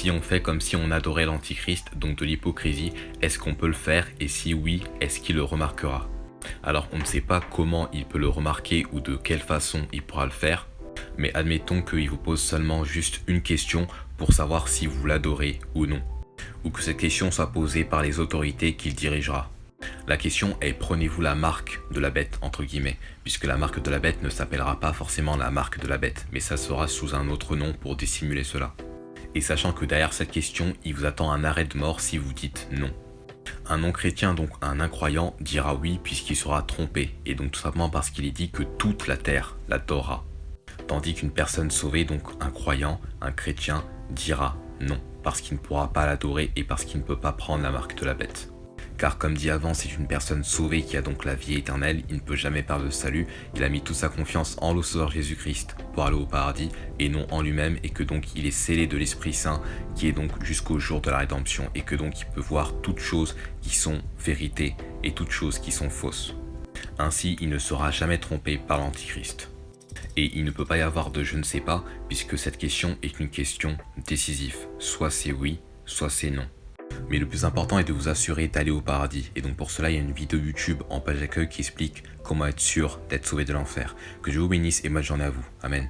Si on fait comme si on adorait l'Antichrist, donc de l'hypocrisie, est-ce qu'on peut le faire et si oui, est-ce qu'il le remarquera? Alors on ne sait pas comment il peut le remarquer ou de quelle façon il pourra le faire, mais admettons qu'il vous pose seulement juste une question pour savoir si vous l'adorez ou non, ou que cette question soit posée par les autorités qu'il dirigera. La question est prenez-vous la marque de la bête entre guillemets, puisque la marque de la bête ne s'appellera pas forcément la marque de la bête, mais ça sera sous un autre nom pour dissimuler cela. Et sachant que derrière cette question, il vous attend un arrêt de mort si vous dites non. Un non-chrétien, donc un incroyant, dira oui puisqu'il sera trompé, et donc tout simplement parce qu'il est dit que toute la terre l'adorera. Tandis qu'une personne sauvée, donc un croyant, un chrétien, dira non, parce qu'il ne pourra pas l'adorer et parce qu'il ne peut pas prendre la marque de la bête. Car comme dit avant, c'est une personne sauvée qui a donc la vie éternelle, il ne peut jamais perdre le salut, il a mis toute sa confiance en le Sauveur Jésus-Christ pour aller au paradis et non en lui-même, et que donc il est scellé de l'Esprit Saint qui est donc jusqu'au jour de la rédemption, et que donc il peut voir toutes choses qui sont vérités et toutes choses qui sont fausses. Ainsi, il ne sera jamais trompé par l'Antichrist. Et il ne peut pas y avoir de je ne sais pas, puisque cette question est une question décisive. Soit c'est oui, soit c'est non. Mais le plus important est de vous assurer d'aller au paradis. Et donc pour cela, il y a une vidéo YouTube en page d'accueil qui explique comment être sûr d'être sauvé de l'enfer. Que Dieu vous bénisse et bonne journée à vous. Amen.